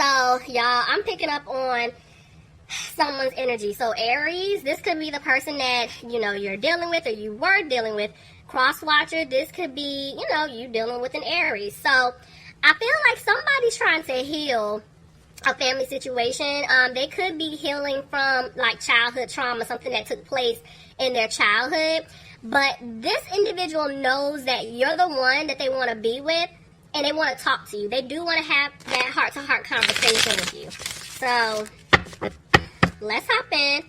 So, y'all, I'm picking up on someone's energy. So, Aries, this could be the person that, you know, you're dealing with or you were dealing with. Cross-watcher, this could be, you know, you dealing with an Aries. So, I feel like somebody's trying to heal a family situation. They could be healing from, like, childhood trauma, something that took place in their childhood. But this individual knows that you're the one that they want to be with, and they want to talk to you. They do want to have that heart-to-heart conversation with you. So, let's hop in.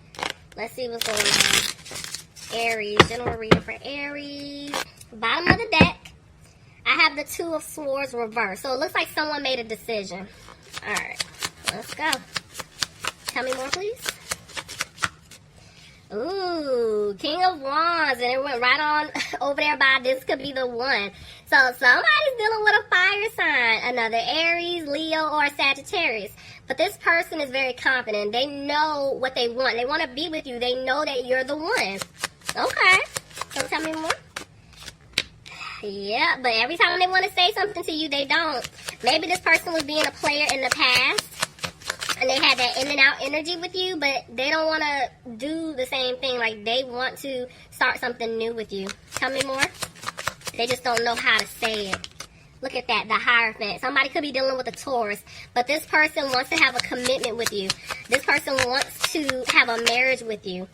Let's see what's going on. Aries, general reading for Aries. Bottom of the deck, I have the Two of Swords reversed. So, it looks like someone made a decision. Alright, let's go. Tell me more, please. Ooh, King of Wands, and it went right on over there by this could be the one. So somebody's dealing with a fire sign, another Aries, Leo, or Sagittarius. But this person is very confident. They know what they want. They want to be with you. They know that you're the one. Okay, so tell me more. Yeah, but every time they want to say something to you, they don't. Maybe this person was being a player in the past, and they had that in and out energy with you, but they don't want to do the same thing. Like, they want to start something new with you. Tell me more. They just don't know how to say it. Look at that, the Hierophant. Somebody could be dealing with a Taurus, but this person wants to have a commitment with you. This person wants to have a marriage with you.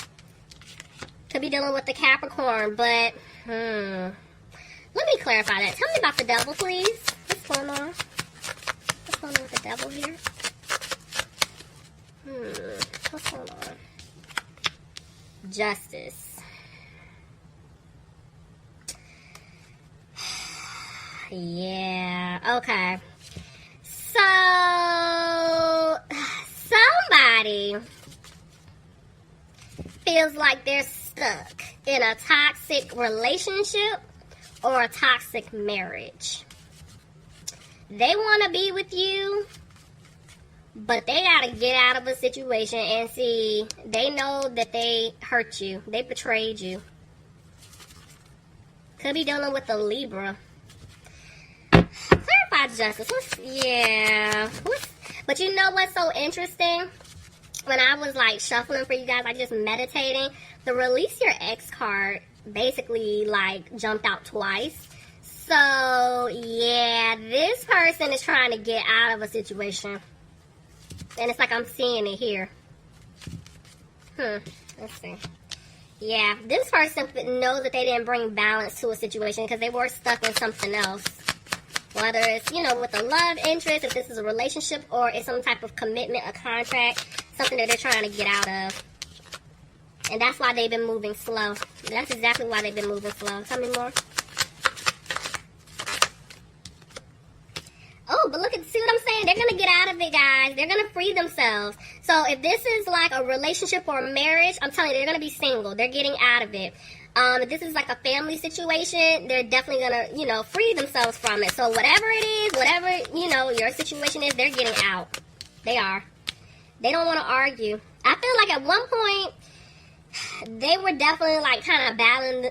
Could be dealing with the Capricorn, but, let me clarify that. Tell me about the Devil, please. What's going on? What's going on with the Devil here? What's going on? Justice. Yeah, okay. So, somebody feels like they're stuck in a toxic relationship or a toxic marriage. They want to be with you, but they got to get out of a situation and see, they know that they hurt you. They betrayed you. Could be dealing with a Libra. Clarify justice. But you know what's so interesting? When I was like shuffling for you guys, like just meditating, the release your ex card basically like jumped out twice. So yeah, this person is trying to get out of a situation. And it's like I'm seeing it here. Let's see. Yeah, this person knows that they didn't bring balance to a situation because they were stuck in something else. Whether it's, you know, with a love interest, if this is a relationship, or it's some type of commitment, a contract, something that they're trying to get out of. And that's why they've been moving slow. That's exactly why they've been moving slow. Tell me more. Oh, but see what I'm saying? They're going to get out of it, guys. They're going to free themselves. So if this is like a relationship or a marriage, I'm telling you, they're going to be single. They're getting out of it. If this is like a family situation, they're definitely going to, you know, free themselves from it. So whatever it is, whatever, you know, your situation is, they're getting out. They are. They don't want to argue. I feel like at one point, they were definitely like kind of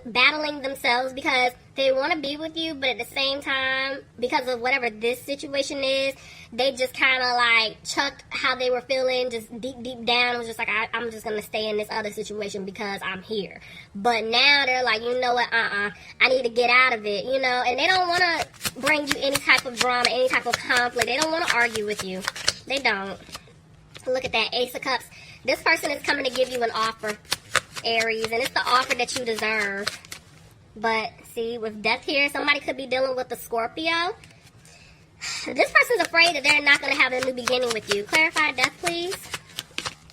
battling themselves because they want to be with you, but at the same time, because of whatever this situation is, they just kind of like chucked how they were feeling just deep down. It was just like, I'm just going to stay in this other situation because I'm here. But now they're like, you know what, I need to get out of it, you know, and they don't want to bring you any type of drama, any type of conflict. They don't want to argue with you. They don't. Look at that, Ace of Cups. This person is coming to give you an offer, Aries, and it's the offer that you deserve. But see, with death here, somebody could be dealing with a Scorpio. This person's afraid that they're not going to have a new beginning with you. Clarify death, please.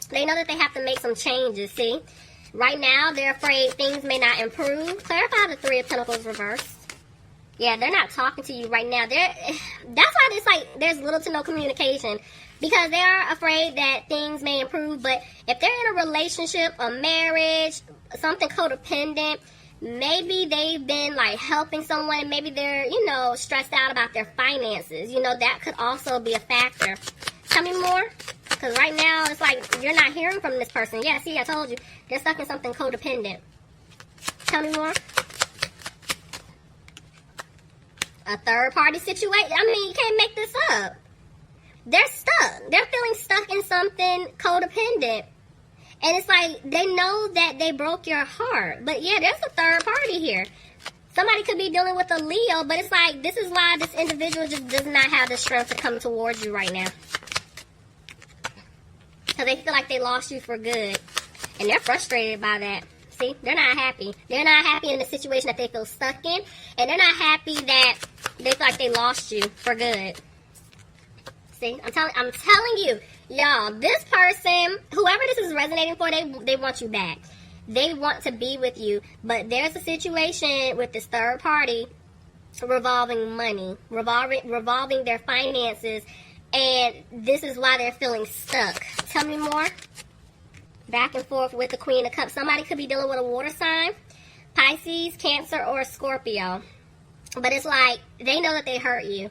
They know that they have to make some changes, see? Right now, they're afraid things may not improve. Clarify the Three of Pentacles reversed. Yeah, they're not talking to you right now. That's why it's like there's little to no communication. Because they're afraid that things may improve. But if they're in a relationship, a marriage, something codependent, maybe they've been like helping someone. Maybe they're, you know, stressed out about their finances. You know, that could also be a factor. Tell me more. Because right now, it's like you're not hearing from this person. Yeah, see, I told you. They're stuck in something codependent. Tell me more. A third party situation. I mean, you can't make this up. they're stuck. They're feeling stuck in something codependent. And it's like, they know that they broke your heart. But yeah, there's a third party here. Somebody could be dealing with a Leo, but it's like, this is why this individual just does not have the strength to come towards you right now. Because they feel like they lost you for good. And they're frustrated by that. See, they're not happy. They're not happy in the situation that they feel stuck in. And they're not happy that they feel like they lost you for good. See, I'm telling you, y'all, this person, whoever this is resonating for, they want you back. They want to be with you, but there's a situation with this third party revolving money, revolving their finances, and this is why they're feeling stuck. Tell me more. Back and forth with the Queen of Cups. Somebody could be dealing with a water sign, Pisces, Cancer, or Scorpio. But it's like, they know that they hurt you,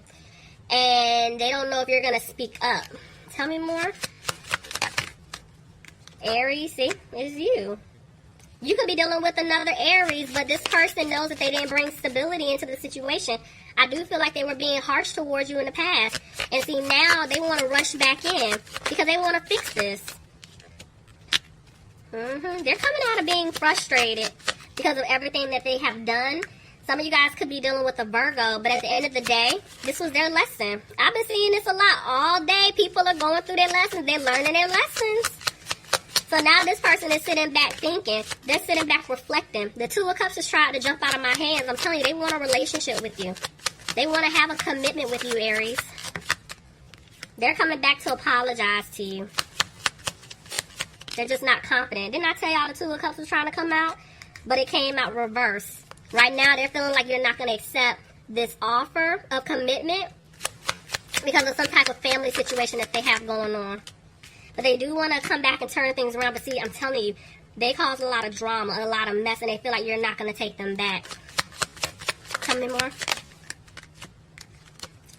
and they don't know if you're going to speak up. Tell me more. Aries, see, it's you. You could be dealing with another Aries, but this person knows that they didn't bring stability into the situation. I do feel like they were being harsh towards you in the past. And see, now they want to rush back in because they want to fix this. They're coming out of being frustrated because of everything that they have done. Some of you guys could be dealing with a Virgo, but at the end of the day, this was their lesson. I've been seeing this a lot all day. People are going through their lessons. They're learning their lessons. So now this person is sitting back thinking. They're sitting back reflecting. The Two of Cups is trying to jump out of my hands. I'm telling you, they want a relationship with you. They want to have a commitment with you, Aries. They're coming back to apologize to you. They're just not confident. Didn't I tell y'all the Two of Cups was trying to come out? But it came out reverse. Right now, they're feeling like you're not going to accept this offer of commitment because of some type of family situation that they have going on. But they do want to come back and turn things around. But see, I'm telling you, they cause a lot of drama, a lot of mess, and they feel like you're not going to take them back. Tell me more.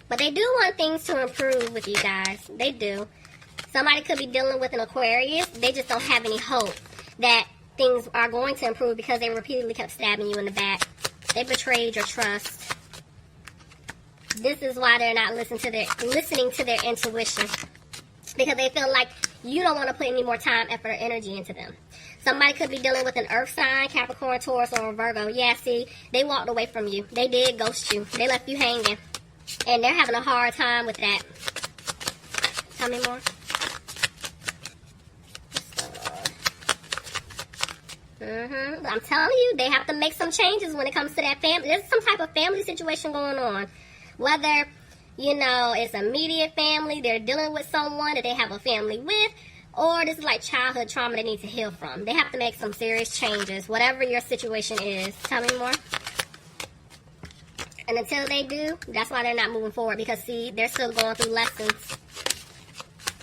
But they do want things to improve with you guys. They do. Somebody could be dealing with an Aquarius. They just don't have any hope that things are going to improve because they repeatedly kept stabbing you in the back. They betrayed your trust. This is why they're not listening to their intuition. Because they feel like you don't want to put any more time, effort, or energy into them. Somebody could be dealing with an earth sign, Capricorn, Taurus, or Virgo. Yeah, see, they walked away from you. They did ghost you. They left you hanging. And they're having a hard time with that. Tell me more. I'm telling you, they have to make some changes when it comes to that family. There's some type of family situation going on. Whether, you know, it's immediate family, they're dealing with someone that they have a family with, or this is like childhood trauma they need to heal from. They have to make some serious changes, whatever your situation is. Tell me more. And until they do, that's why they're not moving forward, because see, they're still going through lessons.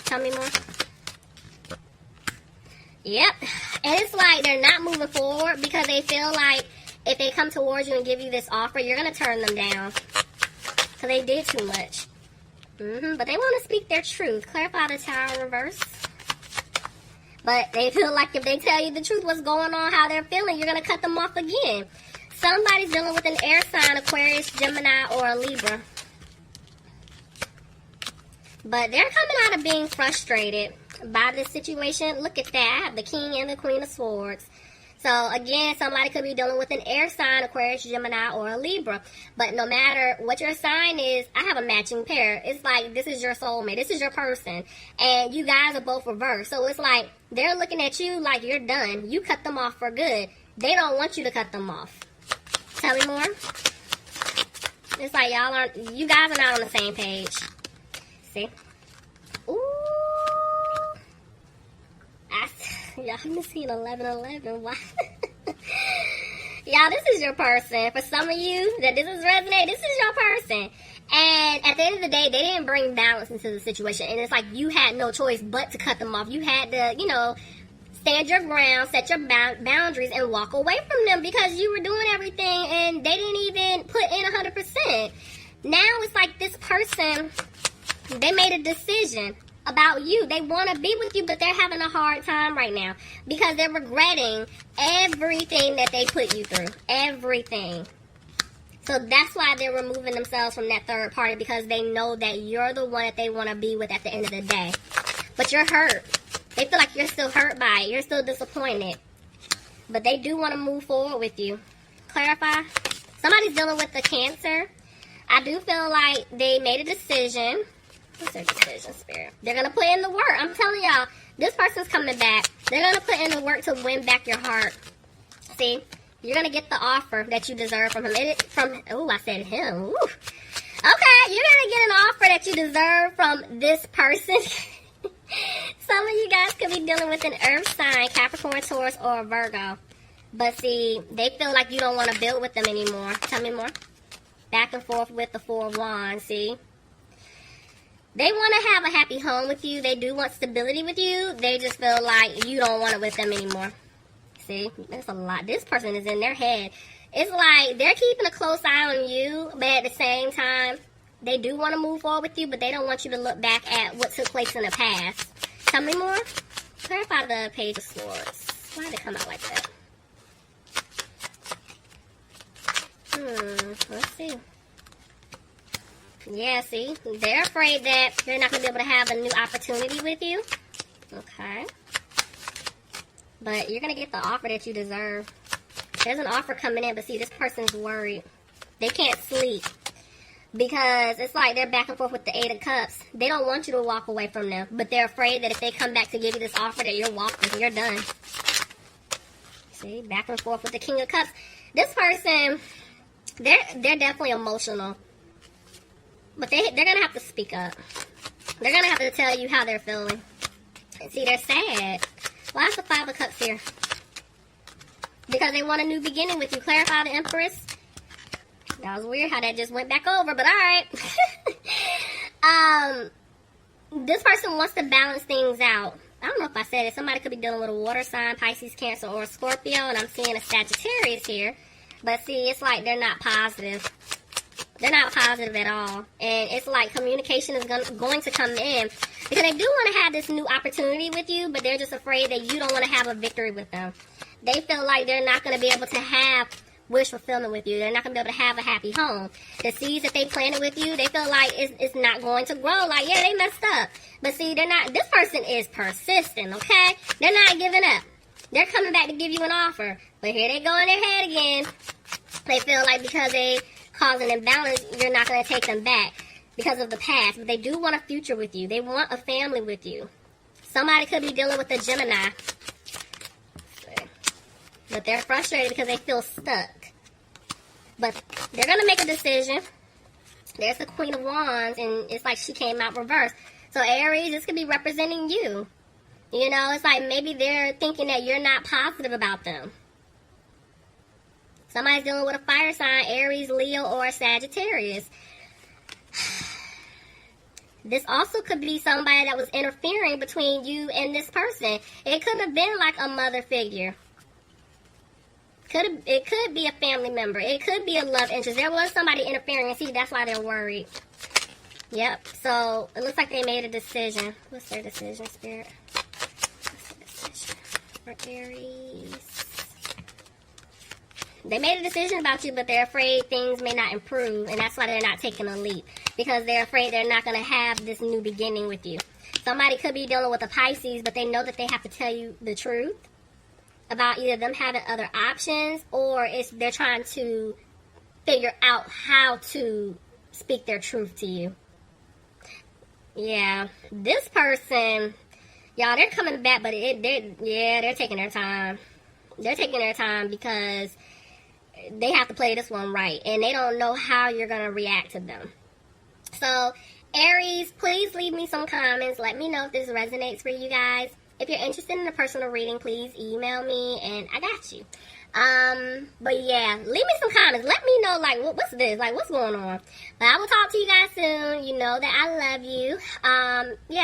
Tell me more. Yep. And it's like they're not moving forward because they feel like if they come towards you and give you this offer, you're going to turn them down. Because they did too much. But they want to speak their truth. Clarify the Tower in reverse. But they feel like if they tell you the truth, what's going on, how they're feeling, you're going to cut them off again. Somebody's dealing with an air sign, Aquarius, Gemini, or a Libra. But they're coming out of being frustrated by this situation. Look at that. I have the King and the Queen of Swords. So, again, somebody could be dealing with an air sign, Aquarius, Gemini, or a Libra. But no matter what your sign is, I have a matching pair. It's like this is your soulmate. This is your person. And you guys are both reversed. So, it's like they're looking at you like you're done. You cut them off for good. They don't want you to cut them off. Tell me more. It's like you guys are not on the same page. See? Ooh. Y'all haven't seen 11:11. Why? Y'all, this is your person. For some of you that this is resonate, this is your person. And at the end of the day, they didn't bring balance into the situation. And it's like you had no choice but to cut them off. You had to, you know, stand your ground, set your boundaries, and walk away from them because you were doing everything and they didn't even put in 100%. Now it's like this person, they made a decision about you. They want to be with you, but they're having a hard time right now because they're regretting everything that they put you through. Everything. So that's why they're removing themselves from that third party, because they know that you're the one that they want to be with at the end of the day. But you're hurt. They feel like you're still hurt by it. You're still disappointed. But they do want to move forward with you. Clarify. Somebody's dealing with the Cancer. I do feel like they made a decision. What's their decision, Spirit? They're going to put in the work. I'm telling y'all, this person's coming back. They're going to put in the work to win back your heart. See? You're going to get the offer that you deserve from him. I said him. Ooh. Okay, you're going to get an offer that you deserve from this person. Some of you guys could be dealing with an earth sign, Capricorn, Taurus, or Virgo. But see, they feel like you don't want to build with them anymore. Tell me more. Back and forth with the Four of Wands, see? They want to have a happy home with you. They do want stability with you. They just feel like you don't want it with them anymore. See? There's a lot. This person is in their head. It's like they're keeping a close eye on you, but at the same time, they do want to move forward with you, but they don't want you to look back at what took place in the past. Tell me more. Clarify the Page of Swords. Why did it come out like that? Let's see. Yeah, see? They're afraid that they're not going to be able to have a new opportunity with you. Okay. But you're going to get the offer that you deserve. There's an offer coming in, but see, this person's worried. They can't sleep. Because it's like they're back and forth with the Eight of Cups. They don't want you to walk away from them. But they're afraid that if they come back to give you this offer that you're walking, you're done. See? Back and forth with the King of Cups. This person, they're definitely emotional. But they're going to have to speak up. They're going to have to tell you how they're feeling. And see, they're sad. Why is the Five of Cups here? Because they want a new beginning with you. Clarify the Empress. That was weird how that just went back over, but alright. This person wants to balance things out. I don't know if I said it. Somebody could be dealing with a water sign, Pisces, Cancer, or Scorpio, and I'm seeing a Sagittarius here. But see, it's like they're not positive. They're not positive at all. And it's like communication is going to come in. Because they do want to have this new opportunity with you, but they're just afraid that you don't want to have a victory with them. They feel like they're not going to be able to have wish fulfillment with you. They're not going to be able to have a happy home. The seeds that they planted with you, they feel like it's not going to grow. Like, yeah, they messed up. But see, they're not. This person is persistent, okay? They're not giving up. They're coming back to give you an offer. But here they go in their head again. They feel like because they cause an imbalance, you're not going to take them back because of the past. But they do want a future with you. They want a family with you. Somebody could be dealing with a Gemini. But they're frustrated because they feel stuck. But they're going to make a decision. There's the Queen of Wands, and it's like she came out reversed. So Aries, this could be representing you. You know, it's like maybe they're thinking that you're not positive about them. Somebody's dealing with a fire sign, Aries, Leo, or Sagittarius. This also could be somebody that was interfering between you and this person. It could have been like a mother figure. It could be a family member. It could be a love interest. There was somebody interfering, and see, that's why they're worried. Yep. So it looks like they made a decision. What's their decision, Spirit? What's the decision for Aries? They made a decision about you, but they're afraid things may not improve, and that's why they're not taking a leap. Because they're afraid they're not going to have this new beginning with you. Somebody could be dealing with a Pisces, but they know that they have to tell you the truth about either them having other options, or they're trying to figure out how to speak their truth to you. Yeah, this person, y'all, they're coming back, but they're taking their time. They're taking their time because they have to play this one right, and they don't know how you're going to react to them. So, Aries, please leave me some comments. Let me know if this resonates for you guys. If you're interested in a personal reading, please email me, and I got you. But yeah, leave me some comments. Let me know, like, what's this? Like, what's going on? But I will talk to you guys soon. You know that I love you. Yeah.